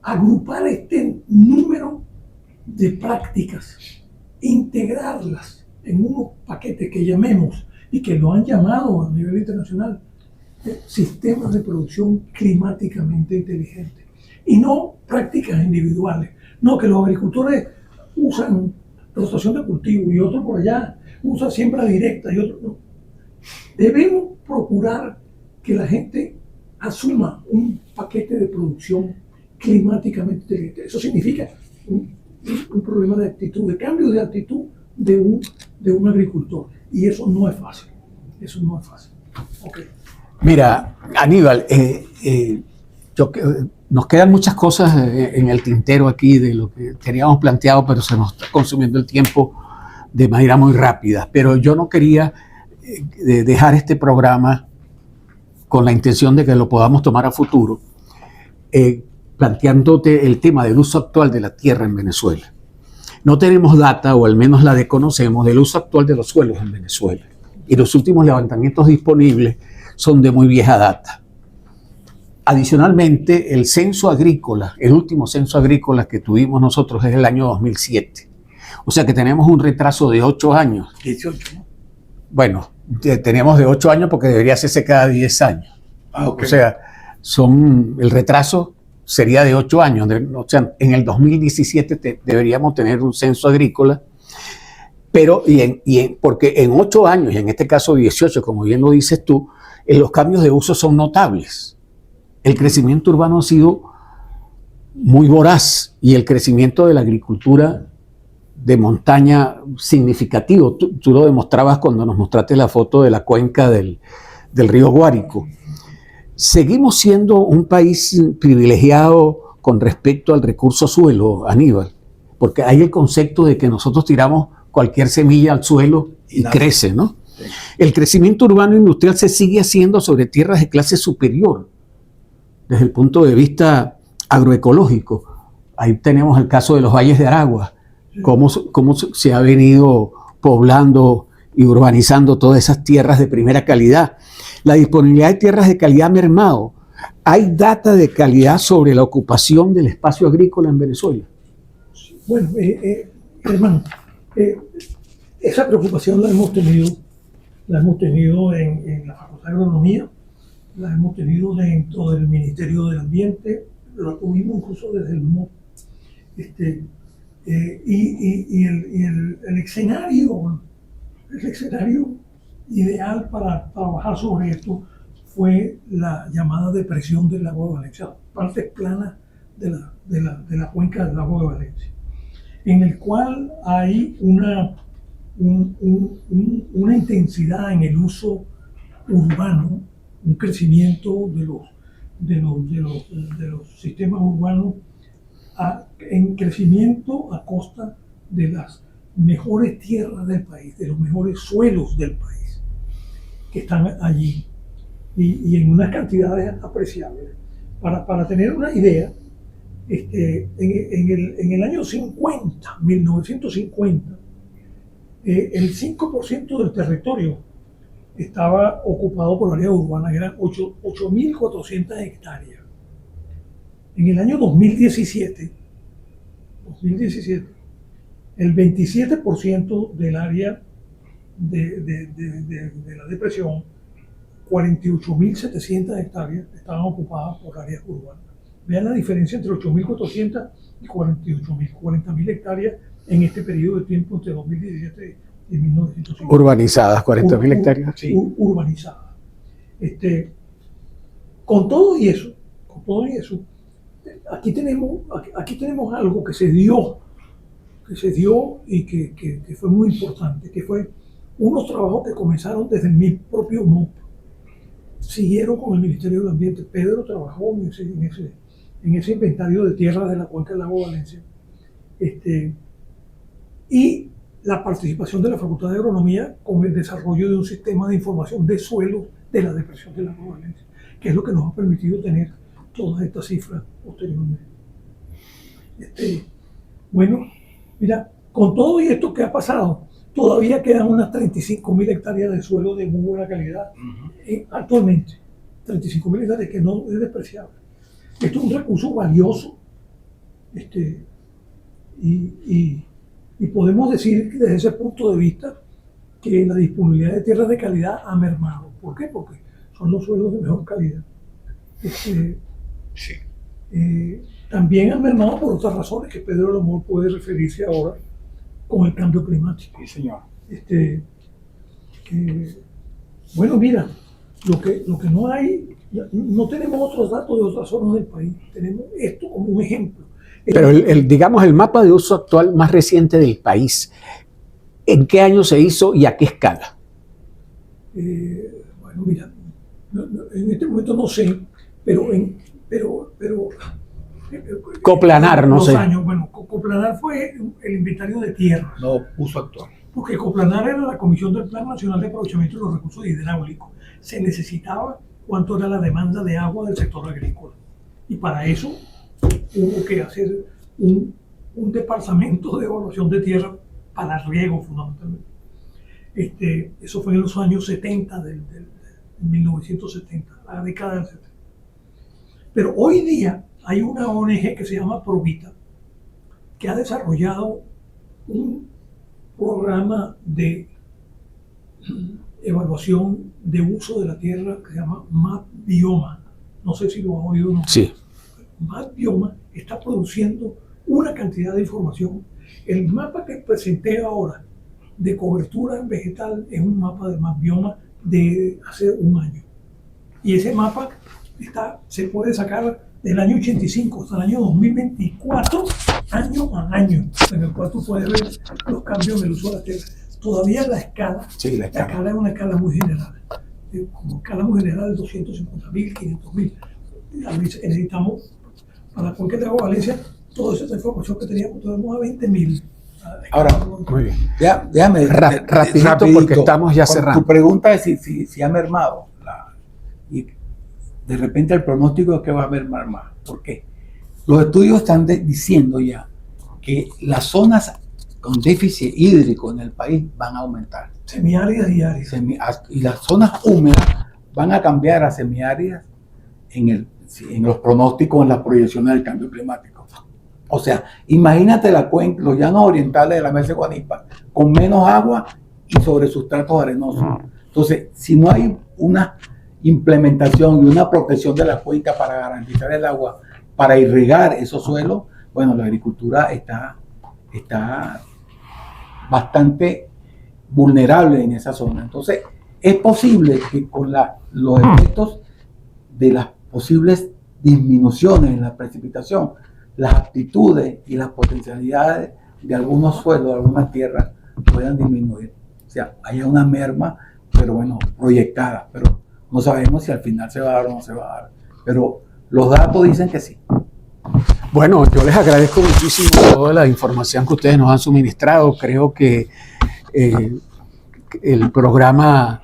agrupar este número de prácticas, integrarlas en unos paquetes que llamemos, y que lo han llamado a nivel internacional, sistemas de producción climáticamente inteligentes, y no prácticas individuales. No, que los agricultores usan rotación de cultivo y otro por allá usa siembra directa y otro no. Debemos procurar que la gente asuma un paquete de producción climáticamente inteligente. Eso significa un problema de actitud, de cambio de actitud de un agricultor. Y eso no es fácil. Eso no es fácil. Okay. Mira, Aníbal, nos quedan muchas cosas en el tintero aquí de lo que teníamos planteado, pero se nos está consumiendo el tiempo de manera muy rápida. Pero yo no quería dejar este programa con la intención de que lo podamos tomar a futuro, planteándote el tema del uso actual de la tierra en Venezuela. No tenemos data, o al menos la desconocemos, del uso actual de los suelos en Venezuela. Y los últimos levantamientos disponibles son de muy vieja data. Adicionalmente, el censo agrícola, el último censo agrícola que tuvimos nosotros es el año 2007. O sea que tenemos un retraso de 8 años. 18, ¿no? Bueno, tenemos de 8 años porque debería hacerse cada 10 años. Okay. O sea, el retraso sería de 8 años. O sea, en el 2017 deberíamos tener un censo agrícola, pero porque en 8 años, y en este caso 18, como bien lo dices tú, los cambios de uso son notables. El crecimiento urbano ha sido muy voraz y el crecimiento de la agricultura de montaña significativo. Tú lo demostrabas cuando nos mostraste la foto de la cuenca del río Guárico. Seguimos siendo un país privilegiado con respecto al recurso suelo, Aníbal, porque hay el concepto de que nosotros tiramos cualquier semilla al suelo y crece, ¿no? Sí. El crecimiento urbano industrial se sigue haciendo sobre tierras de clase superior, desde el punto de vista agroecológico. Ahí tenemos el caso de los valles de Aragua, cómo se ha venido poblando y urbanizando todas esas tierras de primera calidad. La disponibilidad de tierras de calidad ha mermado. ¿Hay data de calidad sobre la ocupación del espacio agrícola en Venezuela? Bueno, hermano, esa preocupación la hemos tenido en la Facultad de Agronomía, la hemos tenido dentro del Ministerio del Ambiente, lo tuvimos incluso desde el MOP. El escenario ideal para trabajar sobre esto fue la llamada depresión del lago de Valencia, partes planas de la cuenca del lago de Valencia, en el cual hay una intensidad en el uso urbano, un crecimiento de los sistemas urbanos en crecimiento a costa de las mejores tierras del país, de los mejores suelos del país que están allí y en unas cantidades apreciables. Para tener una idea, en el año 1950, el 5% del territorio estaba ocupado por áreas urbanas, que eran 8.400 hectáreas. En el año 2017, el 27% del área de la depresión, 48.700 hectáreas, estaban ocupadas por áreas urbanas. Vean la diferencia entre 8.400 y 48.000, 40.000 hectáreas en este periodo de tiempo entre 2017 y 1950. Urbanizadas, 40.000 hectáreas. Sí. Urbanizadas. Con todo y eso, aquí tenemos algo que se dio y que fue muy importante, que fue unos trabajos que comenzaron desde mi propio MOP, siguieron con el Ministerio del Ambiente. Pedro trabajó en ese inventario de tierras de la cuenca del lago Valencia, y la participación de la Facultad de Agronomía con el desarrollo de un sistema de información de suelo de la depresión del lago Valencia, que es lo que nos ha permitido tener todas estas cifras posteriormente. Bueno, mira, con todo y esto que ha pasado, todavía quedan unas 35.000 hectáreas de suelo de muy buena calidad actualmente. 35.000 hectáreas, que no es despreciable. Esto es un recurso valioso, y podemos decir que desde ese punto de vista que la disponibilidad de tierras de calidad ha mermado. ¿Por qué? Porque son los suelos de mejor calidad. Sí. También han mermado por otras razones que Pedro a lo mejor puede referirse ahora con el cambio climático. Sí, señor. Bueno, mira, Lo que no hay, no tenemos otros datos de otras zonas del país, tenemos esto como un ejemplo. Pero digamos, el mapa de uso actual más reciente del país, ¿en qué año se hizo y a qué escala? Bueno, mira, en este momento no sé, pero Coplanar, no sé. Años, bueno, Coplanar fue el inventario de tierra. No, uso actual. Porque Coplanar era la Comisión del Plan Nacional de Aprovechamiento de los Recursos Hidráulicos. Se necesitaba cuánto era la demanda de agua del sector agrícola. Y para eso hubo que hacer un departamento de evaluación de tierra para riego, fundamentalmente. Eso fue en los años 70, de 1970, la década del 70. Pero hoy día hay una ONG que se llama Provita, que ha desarrollado un programa de evaluación de uso de la tierra que se llama Map Bioma. No sé si lo has oído o no. Sí. Map Bioma está produciendo una cantidad de información. El mapa que presenté ahora de cobertura vegetal es un mapa de Map Bioma de hace un año. Y ese mapa se puede sacar del año 85 hasta el año 2024, año a año, en el cual tú puedes ver los cambios en el uso de la tierra. Todavía la escala, Sí, la escala es una escala muy general. Como escala muy general, 250.000, 500.000. Necesitamos, para el Cuenca de Agua Valencia, toda esa información que teníamos, tenemos a 20.000. Ahora, Muy bien. déjame Rapidito, porque estamos ya cerrando. Tu pregunta es si ha mermado. Y de repente el pronóstico es que va a mermar más. ¿Por qué? Los estudios están diciendo ya que las zonas con déficit hídrico en el país van a aumentar. Semiáridas y áridas. Y las zonas húmedas van a cambiar a semiáridas en los pronósticos, en las proyecciones del cambio climático. O sea, imagínate los llanos orientales de la mesa de Guanipa con menos agua y sobre sustratos arenosos. Entonces, si no hay una implementación y una protección de la cuenca para garantizar el agua, para irrigar esos suelos, bueno, la agricultura está bastante vulnerable en esa zona. Entonces, es posible que con los efectos de las posibles disminuciones en la precipitación, las aptitudes y las potencialidades de algunos suelos, de algunas tierras, puedan disminuir. O sea, haya una merma, pero bueno, proyectada, pero no sabemos si al final se va a dar o no se va a dar. Pero los datos dicen que sí. Bueno, yo les agradezco muchísimo toda la información que ustedes nos han suministrado. Creo que el programa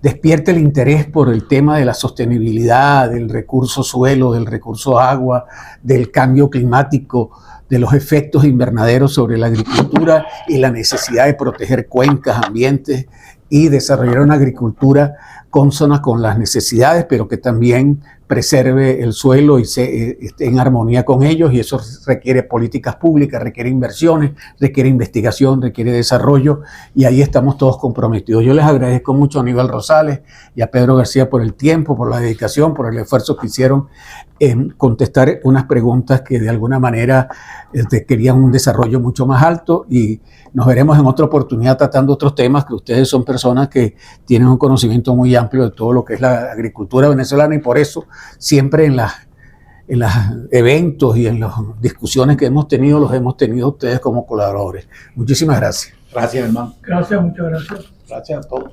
despierta el interés por el tema de la sostenibilidad, del recurso suelo, del recurso agua, del cambio climático, de los efectos invernaderos sobre la agricultura y la necesidad de proteger cuencas, ambientes y desarrollar una agricultura consona con las necesidades, pero que también preserve el suelo y esté en armonía con ellos, y eso requiere políticas públicas, requiere inversiones, requiere investigación, requiere desarrollo, y ahí estamos todos comprometidos. Yo les agradezco mucho a Aníbal Rosales y a Pedro García por el tiempo, por la dedicación, por el esfuerzo que hicieron en contestar unas preguntas que de alguna manera querían un desarrollo mucho más alto, y nos veremos en otra oportunidad tratando otros temas, que ustedes son personas que tienen un conocimiento muy amplio de todo lo que es la agricultura venezolana, y por eso siempre en los eventos y en las discusiones que hemos tenido, los hemos tenido ustedes como colaboradores. Muchísimas gracias. Gracias, hermano. Gracias, muchas gracias. Gracias a todos.